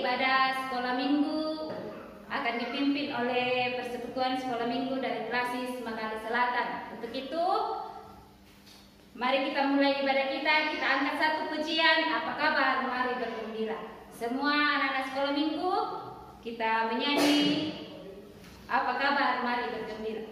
ibadah sekolah minggu akan dipimpin oleh Persekutuan Sekolah Minggu dari Klasis Makale Selatan. Untuk itu, mari kita mulai ibadah kita. Kita angkat satu pujian, apa kabar? Mari bergembira. Semua anak-anak sekolah minggu, kita menyanyi, apa kabar? Mari bergembira.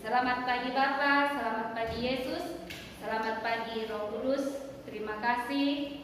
Selamat pagi Bapa, selamat pagi Yesus, selamat pagi Roh Kudus. Terima kasih.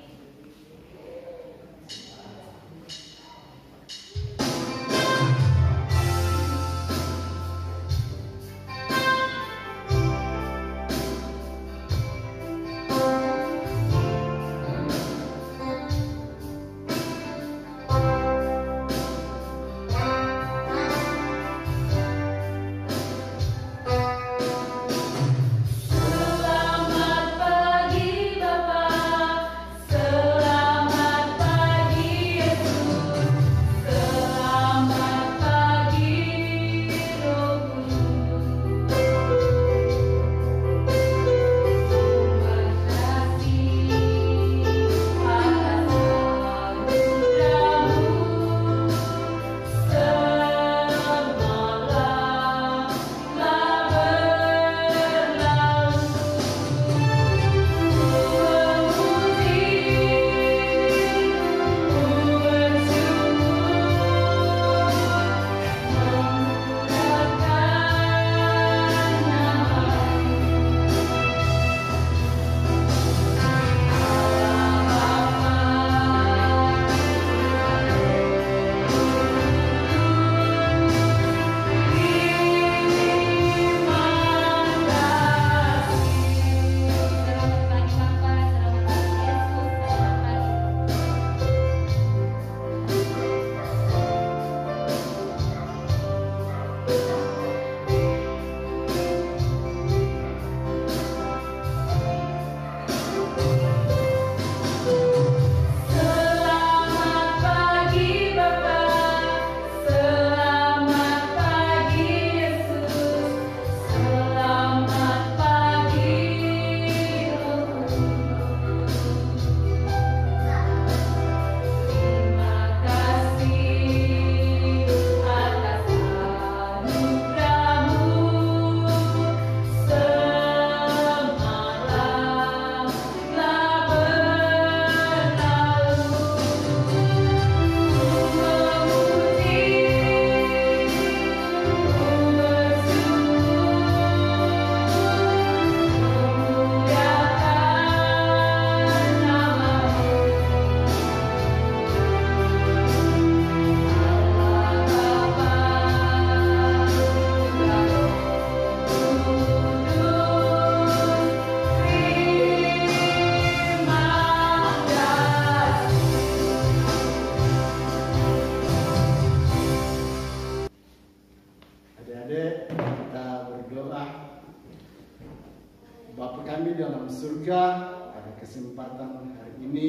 Pada kesempatan hari ini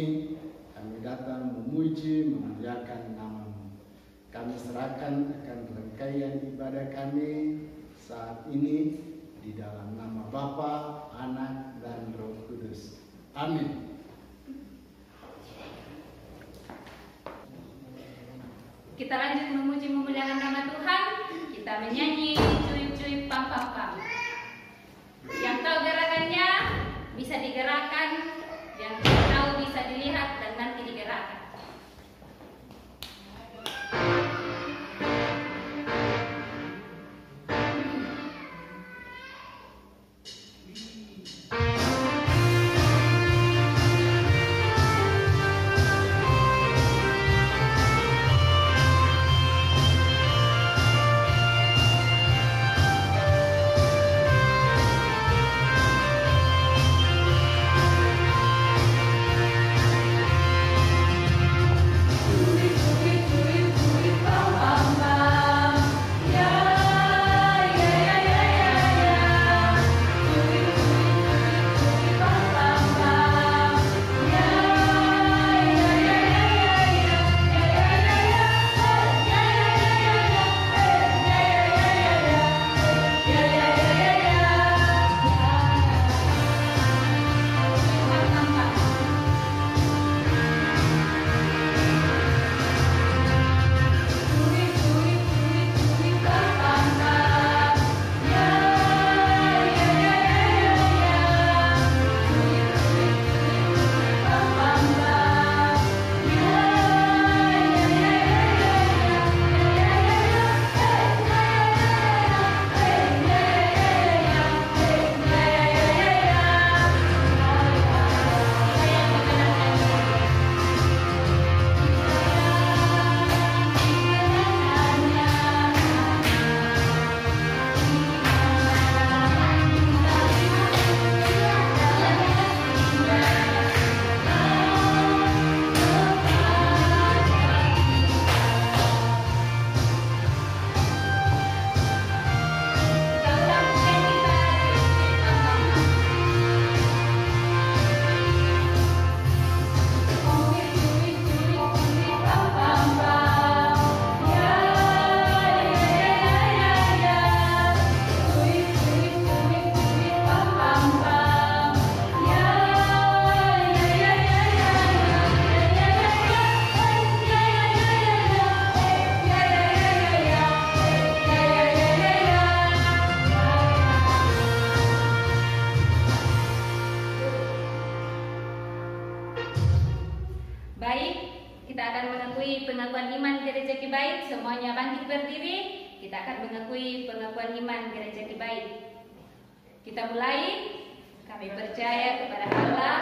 kami datang memuji, memuliakan nama-Mu. Kami serahkan akan rangkaian ibadah kami saat ini di dalam nama Bapa, Anak, dan Roh Kudus. Amin. Kita lanjut memuji memuliakan nama Tuhan. Kita menyanyi cuip-cuip pam-pam-pam. Yang tahu gerakannya bisa digerakkan, yang tahu bisa mengakui pengakuan iman Gereja Kibaik. Semuanya bangkit berdiri. Kita akan mengakui pengakuan iman Gereja Kibaik. Kita mulai. Kami percaya kepada Allah,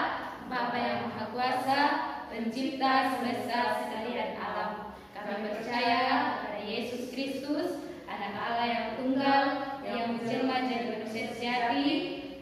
Bapa yang Maha Kuasa, Pencipta semesta sekalian alam. Kami percaya kepada Yesus Kristus, Anak Allah yang tunggal, yang menjelma jadi manusia sejati,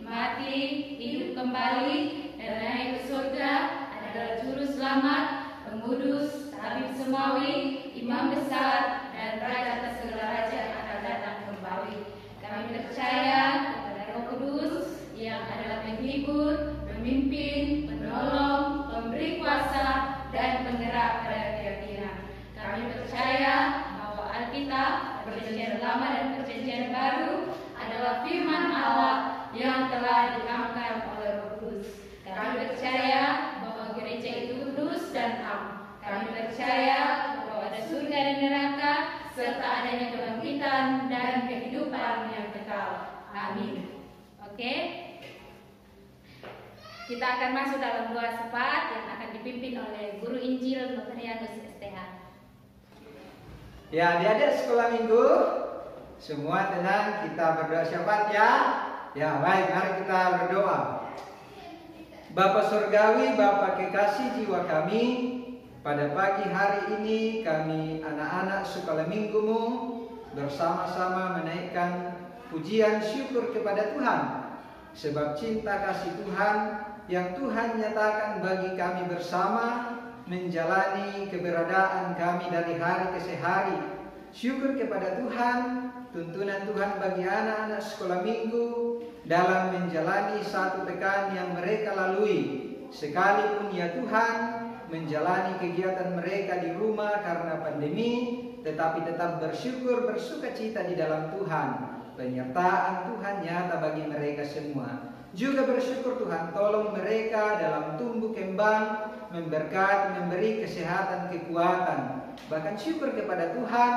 mati, hidup kembali, dan naik ke surga, adalah Juru Selamat, Pengudus, Tabib Semawi, Imam Besar, dan Raja atas segala raja yang akan datang kembali. Kami percaya kepada Roh Kudus yang adalah penghibur, pemimpin, penolong, pemberi kuasa, dan penggerak pada keyakinan. Kami percaya bahwa Alkitab, Perjanjian Lama dan Perjanjian Baru adalah firman Allah yang telah diangkat oleh Roh Kudus. Kami percaya bahwa gereja itu kudus dan am. Kami percaya bahwa ada surga dan neraka serta adanya kebangkitan dan kehidupan yang kekal. Amin. Oke. Kita akan masuk dalam doa syafaat yang akan dipimpin oleh Guru Injil Notarianus STH. Ya, adik-adik sekolah minggu, semua tenang, kita berdoa syafaat ya. Ya, baik, mari kita berdoa. Bapa Surgawi, Bapa kekasih jiwa kami, pada pagi hari ini kami anak-anak sekolah minggumu bersama-sama menaikkan pujian syukur kepada Tuhan. Sebab cinta kasih Tuhan yang Tuhan nyatakan bagi kami bersama menjalani keberadaan kami dari hari ke hari. Syukur kepada Tuhan, tuntunan Tuhan bagi anak-anak sekolah minggu dalam menjalani satu pekan yang mereka lalui. Sekalipun ya Tuhan menjalani kegiatan mereka di rumah karena pandemi, tetapi tetap bersyukur, bersukacita di dalam Tuhan. Penyertaan Tuhan nyata bagi mereka semua. Juga bersyukur Tuhan tolong mereka dalam tumbuh kembang, memberkati, memberi kesehatan, kekuatan. Bahkan syukur kepada Tuhan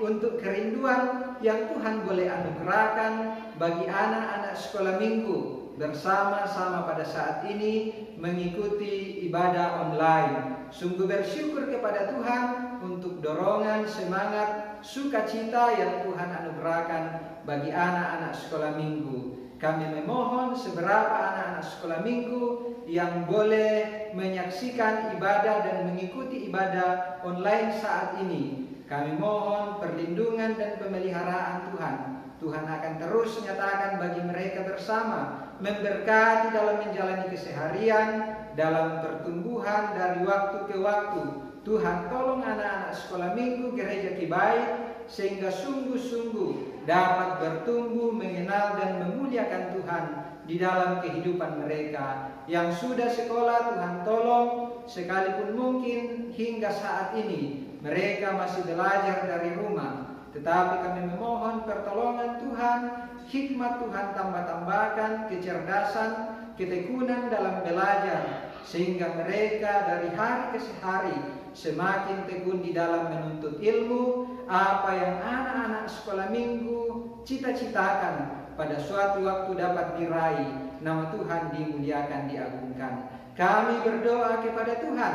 untuk kerinduan yang Tuhan boleh anugerahkan bagi anak-anak sekolah minggu bersama-sama pada saat ini mengikuti ibadah online. Sungguh bersyukur kepada Tuhan untuk dorongan, semangat, sukacita yang Tuhan anugerahkan bagi anak-anak sekolah minggu. Kami memohon seberapa anak-anak sekolah minggu yang boleh menyaksikan ibadah dan mengikuti ibadah online saat ini. Kami mohon perlindungan dan pemeliharaan Tuhan. Tuhan akan terus nyatakan bagi mereka bersama, memberkati dalam menjalani keseharian, dalam pertumbuhan dari waktu ke waktu. Tuhan tolong anak-anak sekolah minggu Gereja Kibaik sehingga sungguh-sungguh dapat bertumbuh, mengenal dan memuliakan Tuhan di dalam kehidupan mereka. Yang sudah sekolah Tuhan tolong, sekalipun mungkin hingga saat ini mereka masih belajar dari rumah. Tetapi kami memohon pertolongan Tuhan, hikmat Tuhan tambah-tambahkan, kecerdasan, ketekunan dalam belajar, sehingga mereka dari hari ke hari semakin tekun di dalam menuntut ilmu, apa yang anak-anak sekolah minggu cita-citakan pada suatu waktu dapat diraih, nama Tuhan dimuliakan, diagungkan. Kami berdoa kepada Tuhan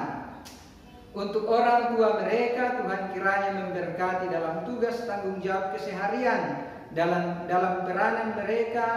untuk orang tua mereka, Tuhan kiranya memberkati dalam tugas tanggung jawab keseharian, dalam peranan mereka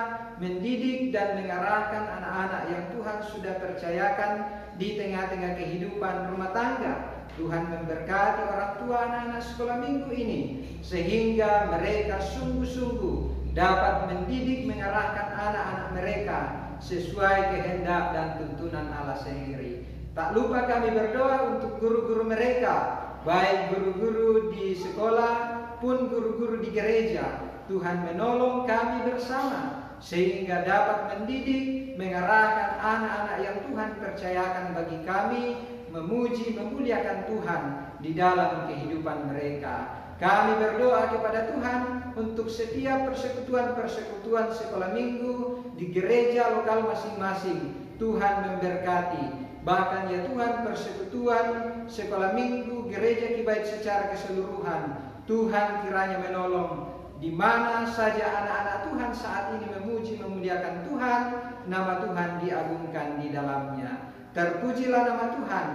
mendidik dan mengarahkan anak-anak yang Tuhan sudah percayakan di tengah-tengah kehidupan rumah tangga. Tuhan memberkati orang tua anak-anak sekolah minggu ini sehingga mereka sungguh-sungguh dapat mendidik, mengarahkan anak-anak mereka sesuai kehendak dan tuntunan Allah sendiri. Tak lupa kami berdoa untuk guru-guru mereka, baik guru-guru di sekolah pun guru-guru di gereja. Tuhan menolong kami bersama sehingga dapat mendidik, mengarahkan anak-anak yang Tuhan percayakan bagi kami, memuji, memuliakan Tuhan di dalam kehidupan mereka. Kami berdoa kepada Tuhan untuk setiap persekutuan-persekutuan sekolah minggu di gereja lokal masing-masing. Tuhan memberkati. Bahkan ya Tuhan, persekutuan sekolah minggu gereja Kibaik secara keseluruhan, Tuhan kiranya menolong. Di mana saja anak-anak Tuhan saat ini memuji, memuliakan Tuhan, nama Tuhan diagungkan di dalamnya. Terpujilah nama Tuhan.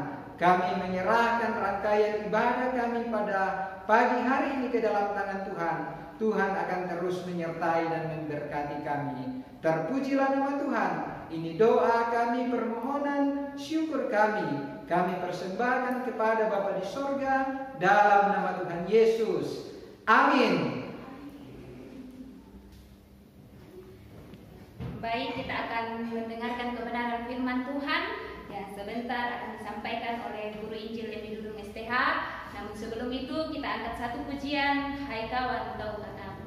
Kami menyerahkan rangkaian ibadah kami pada pagi hari ini ke dalam tangan Tuhan. Tuhan akan terus menyertai dan memberkati kami. Terpujilah nama Tuhan. Ini doa kami, permohonan syukur kami. Kami persembahkan kepada Bapa di sorga dalam nama Tuhan Yesus. Amin. Baik, kita akan mendengarkan kebenaran firman Tuhan yang sebentar akan disampaikan oleh Guru Injil yang Dudung STH. Namun sebelum itu kita angkat satu pujian, Hai kawan tahukah kamu.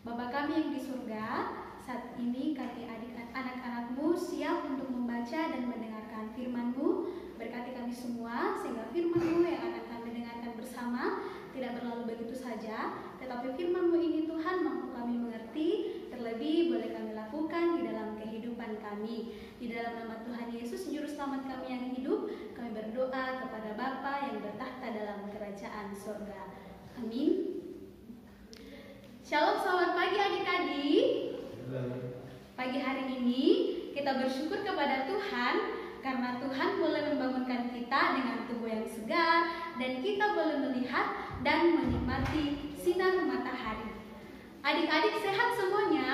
Bapa kami yang di surga, saat ini kami anak-anak-Mu siap untuk membaca dan mendengarkan firman-Mu. Berkati kami semua, sehingga firman-Mu yang akan kami dengarkan bersama tidak berlalu begitu saja, tetapi firman-Mu ini Tuhan mampu kami mengerti, terlebih boleh kami lakukan di dalam kehidupan kami. Di dalam nama Tuhan Yesus, Juru Selamat kami yang hidup, kami berdoa kepada Bapa yang bertahta dalam kerajaan surga. Amin. Shalom, selamat pagi adik-adik. Pagi hari ini kita bersyukur kepada Tuhan karena Tuhan boleh membangunkan kita dengan tubuh yang segar dan kita boleh melihat dan menikmati sinar matahari. Adik-adik sehat semuanya?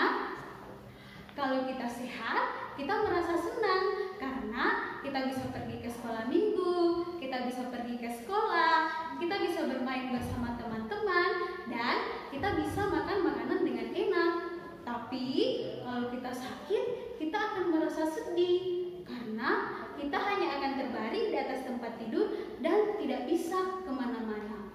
Kalau kita sehat, kita merasa senang karena kita bisa pergi ke sekolah minggu, kita bisa pergi ke sekolah, kita bisa bermain bersama teman-teman, dan kita bisa makan makanan dengan enak. Tapi kalau kita sakit, kita akan merasa sedih karena kita hanya akan terbaring di atas tempat tidur dan tidak bisa kemana-mana.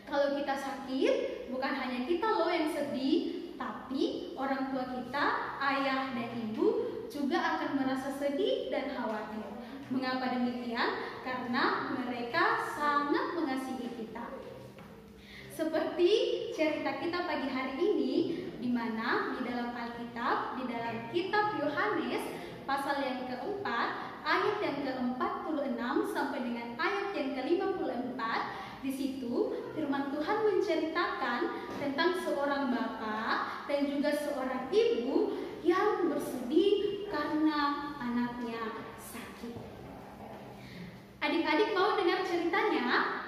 Kalau kita sakit, bukan hanya kita loh yang sedih, tapi orang tua kita, ayah dan ibu juga akan merasa sedih dan khawatir. Mengapa demikian? Karena mereka sangat mengasihi kita. Seperti cerita kita pagi hari ini, di mana di dalam Alkitab, di dalam kitab Yohanes pasal yang keempat, ayat yang ke-46 sampai dengan ayat yang ke-54, di situ firman firman Tuhan menceritakan tentang seorang bapak dan juga seorang ibu yang bersedih karena anaknya sakit. Adik-adik mau dengar ceritanya?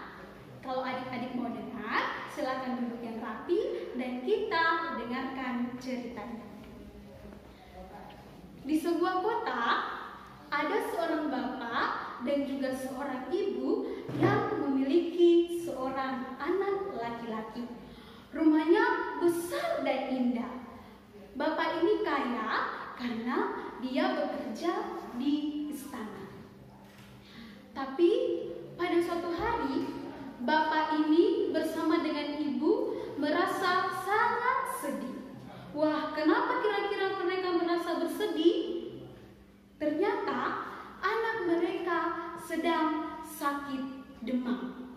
Kalau adik-adik mau dengar, silakan duduk yang rapi dan kita dengarkan ceritanya. Di sebuah kota, ada seorang bapak dan juga seorang ibu yang memiliki seorang anak laki-laki. Rumahnya besar dan indah. Bapak ini kaya karena dia bekerja di istana. Tapi pada suatu hari, bapak ini bersama dengan ibu merasa sangat sedih. Wah, kenapa kira-kira mereka merasa bersedih? Ternyata anak mereka sedang sakit demam.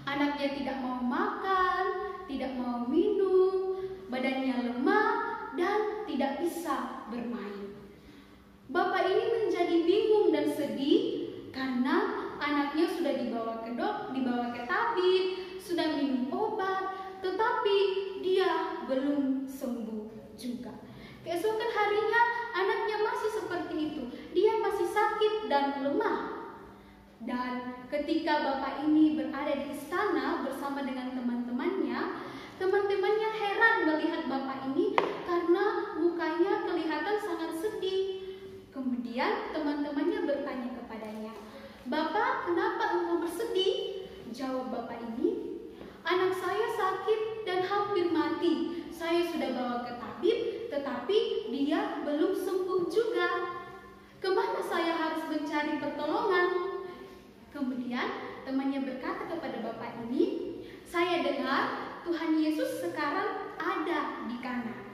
Anaknya tidak mau makan, tidak mau minum, badannya lemah dan tidak bisa bermain. Bapak ini menjadi bingung dan sedih karena anaknya sudah dibawa ke tabib, sudah minum obat, tetapi dia belum sembuh juga. Keesokan harinya anaknya masih seperti itu. Dia masih sakit dan lemah. Dan ketika bapak ini berada di istana bersama dengan teman-temannya, teman-temannya heran melihat bapak ini karena mukanya kelihatan sangat sedih. Kemudian teman-temannya bertanya kepadanya, "Bapak, kenapa engkau bersedih?" Jawab bapak ini, "Anak saya sakit dan hampir mati. Saya sudah bawa ke tabib, tetapi dia belum sembuh juga. Kemana saya harus mencari pertolongan?" Kemudian temannya berkata kepada bapak ini, "Saya dengar Tuhan Yesus sekarang ada di Kana.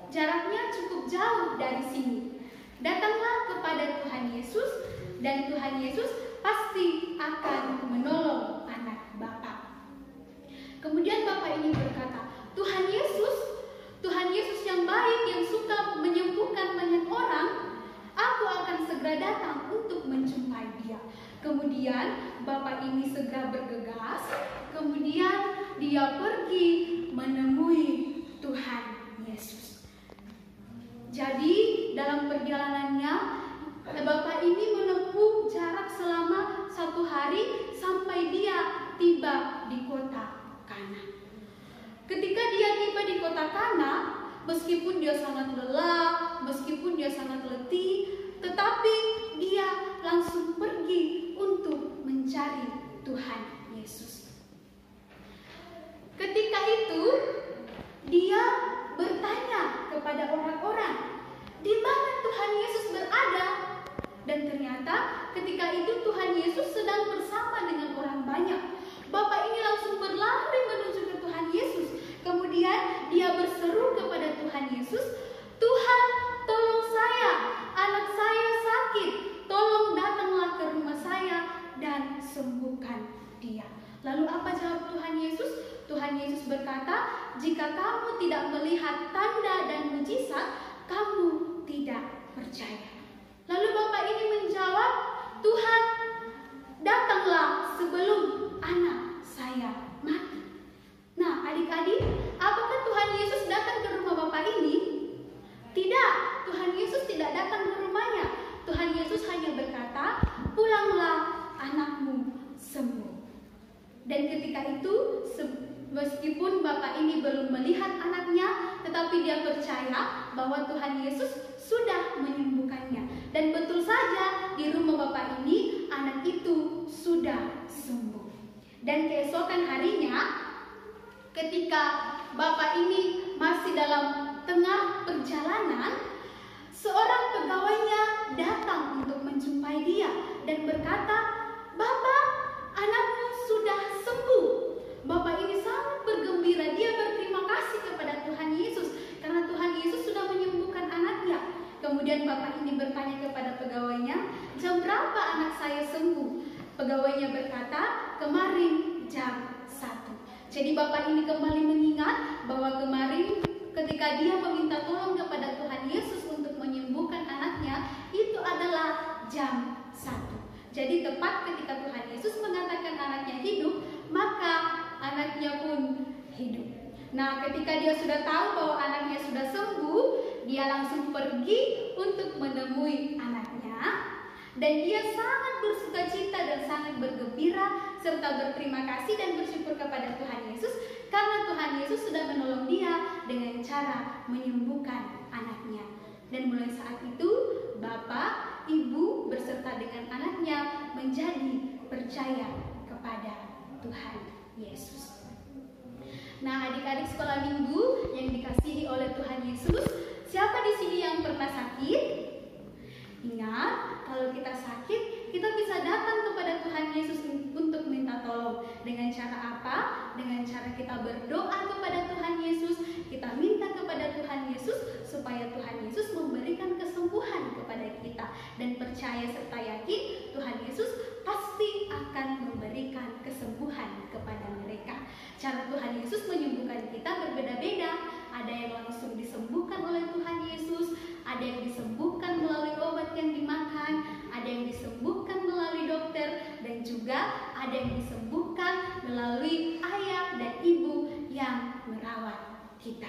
Jaraknya cukup jauh dari sini. Datanglah kepada Tuhan Yesus dan Tuhan Yesus pasti akan menolong anak bapak." Kemudian bapak ini berkata, Tuhan Yesus yang baik, yang suka menyembuhkan banyak orang, aku akan segera datang untuk menjumpai dia. Kemudian bapak ini segera bergegas, kemudian dia pergi menemui Tuhan Yesus. Jadi dalam perjalanannya, bapak ini menempuh jarak selama 1 hari sampai dia tiba di kota Kana. Ketika dia tiba di kota Kana, meskipun dia sangat lelah, meskipun dia sangat letih, tetapi dia langsung pergi untuk mencari Tuhan Yesus. Ketika itu, dia bertanya kepada orang-orang, "Di mana Tuhan Yesus berada?" Dan ternyata ketika itu Tuhan Yesus sedang bersama dengan orang banyak. Bapak ini langsung berlari menuju ke Tuhan Yesus. Kemudian dia berseru kepada Tuhan Yesus, "Tuhan, tolong saya, anak saya sakit. Tolong datanglah ke rumah saya dan sembuhkan dia." Lalu apa jawab Tuhan Yesus? Tuhan Yesus berkata, "Jika kamu tidak melihat tanda dan mujizat, kamu tidak percaya." Lalu bapak ini menjawab, "Tuhan, datanglah sebelum anak saya mati." Nah, adik-adik, apakah Tuhan Yesus datang ke rumah bapak ini? Tidak, Tuhan Yesus tidak datang ke rumahnya. Tuhan Yesus hanya berkata, "Pulanglah, anakmu sembuh." Dan ketika itu, meskipun bapak ini belum melihat anaknya, tetapi dia percaya bahwa Tuhan Yesus sudah menyembuhkannya. Dan betul saja, di rumah bapak ini, anak itu sudah sembuh. Dan keesokan harinya, ketika bapak ini masih dalam tengah perjalanan, seorang pegawainya datang untuk menjumpai dia dan berkata, "Bapak, anakmu sudah sembuh." Bapak ini sangat bergembira, dia berterima kasih kepada Tuhan Yesus karena Tuhan Yesus sudah menyembuhkan anaknya. Kemudian bapak ini bertanya kepada pegawainya, "Jam berapa anak saya sembuh?" Pegawainya berkata, "Kemarin jam 1. Jadi bapak ini kembali mengingat bahwa kemarin ketika dia meminta tolong kepada Tuhan Yesus untuk menyembuhkan anaknya, itu adalah jam 1. Jadi tepat ketika Tuhan Yesus mengatakan anaknya hidup, maka anaknya pun hidup. Nah, ketika dia sudah tahu bahwa anaknya sudah sembuh, dia langsung pergi untuk menemui anaknya. Dan dia sangat bersukacita dan sangat bergembira serta berterima kasih dan bersyukur kepada Tuhan Yesus karena Tuhan Yesus sudah menolong dia dengan cara menyembuhkan anaknya. Dan mulai saat itu, bapak, ibu beserta dengan anaknya menjadi percaya kepada Tuhan Yesus. Nah, adik-adik sekolah minggu yang dikasihi oleh Tuhan Yesus, siapa di sini yang pernah sakit? Ingat, kalau kita sakit, kita bisa datang kepada Tuhan Yesus untuk minta tolong. Dengan cara apa? Dengan cara kita berdoa kepada Tuhan Yesus, kita minta kepada Tuhan Yesus supaya Tuhan Yesus memberikan kesembuhan kepada kita. Dan percaya serta yakin Tuhan Yesus pasti akan memberikan kesembuhan kepada mereka. Cara Tuhan Yesus menyembuhkan kita berbeda-beda. Ada yang langsung disembuhkan oleh Tuhan Yesus, ada yang disembuhkan melalui obat yang dimakan, ada yang disembuhkan melalui dokter, dan juga ada yang disembuhkan melalui ayah dan ibu yang merawat kita.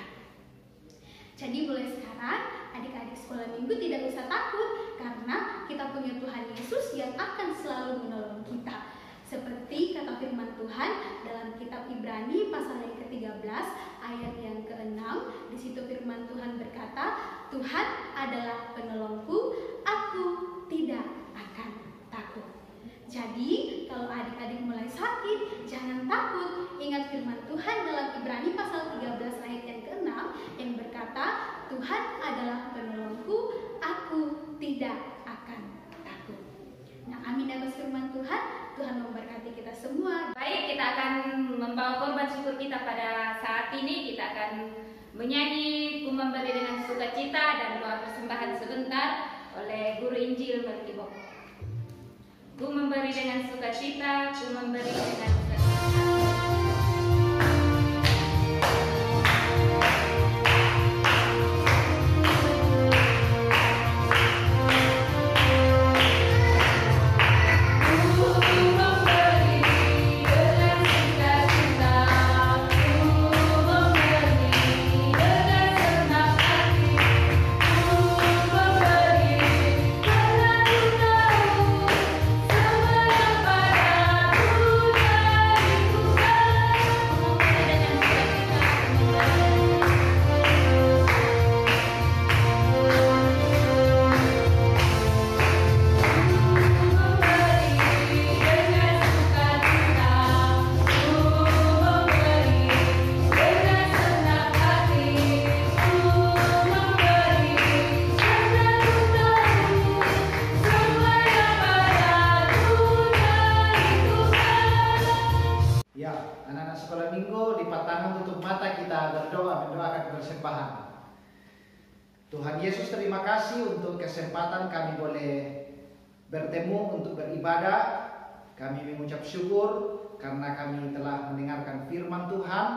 Jadi mulai sekarang adik-adik sekolah minggu tidak usah takut karena kita punya Tuhan Yesus yang akan selalu menolong kita. Seperti kata firman Tuhan dalam kitab Ibrani pasal yang ke-13 ayat yang ke-6, di situ firman Tuhan berkata, Tuhan adalah penolongku, aku tidak akan takut. Jadi kalau adik-adik mulai sakit, jangan takut. Ingat firman Tuhan dalam Ibrani pasal 13 ayat yang ke-6 yang berkata, Tuhan adalah penolongku, aku tidak akan takut. Nah, amin atas firman Tuhan. Tuhan memberkati kita semua. Baik, kita akan membawa korban syukur kita pada saat ini. Kita akan menyanyi Ku Memberi Dengan Sukacita dan doa persembahan sebentar oleh Guru Injil Melkibok. Ku memberi dengan sukacita, ku memberi dengan sukacita. Tuhan Yesus, terima kasih untuk kesempatan kami boleh bertemu untuk beribadah. Kami mengucap syukur karena kami telah mendengarkan firman Tuhan.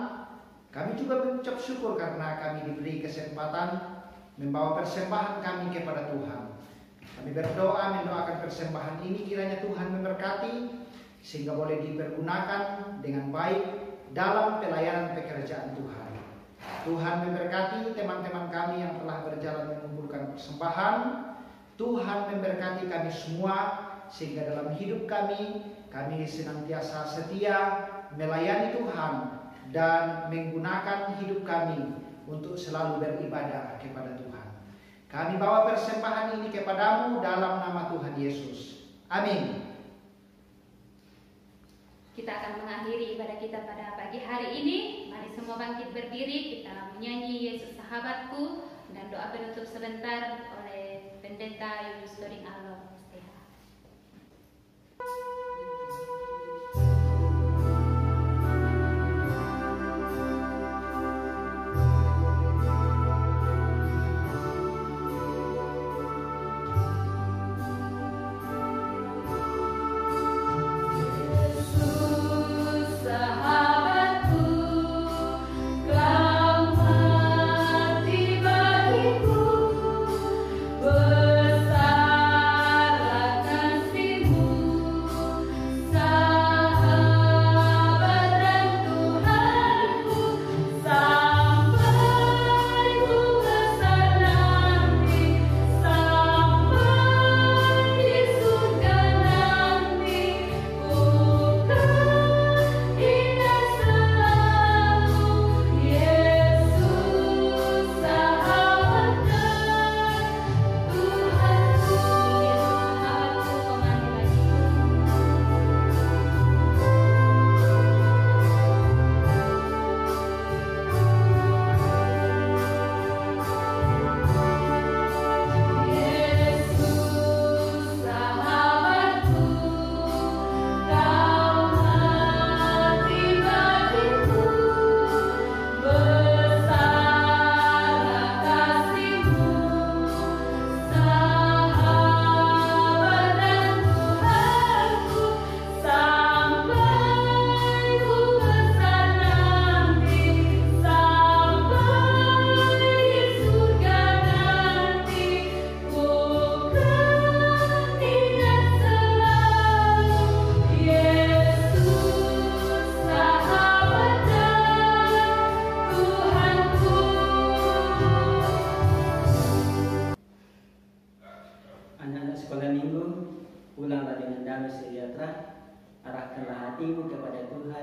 Kami juga mengucap syukur karena kami diberi kesempatan membawa persembahan kami kepada Tuhan. Kami berdoa mendoakan persembahan ini kiranya Tuhan memberkati sehingga boleh dipergunakan dengan baik dalam pelayanan pekerjaan Tuhan. Tuhan memberkati teman-teman kami yang telah berjalan mengumpulkan persembahan. Tuhan memberkati kami semua sehingga dalam hidup kami senantiasa setia melayani Tuhan dan menggunakan hidup kami untuk selalu beribadah kepada Tuhan. Kami bawa persembahan ini kepadamu dalam nama Tuhan Yesus. Amin. Kita akan mengakhiri ibadah kita pada pagi hari ini. Mari semua bangkit berdiri, kita menyanyi Yesus Sahabatku dan doa penutup sebentar oleh Pendeta Yunus Doring Allah. Besar kasih-Mu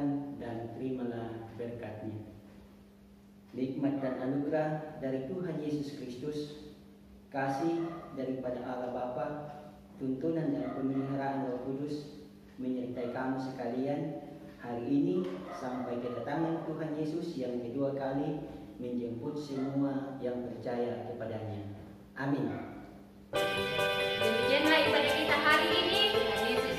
Tuhan dan terimalah berkat-Nya. Nikmat dan anugerah dari Tuhan Yesus Kristus, kasih daripada Allah Bapa, tuntunan dan pemeliharaan Roh Kudus menyertai kamu sekalian hari ini sampai kedatangan Tuhan Yesus yang kedua kali menjemput semua yang percaya kepadanya. Amin. Demikianlah ibadah kita hari ini. Tuhan Yesus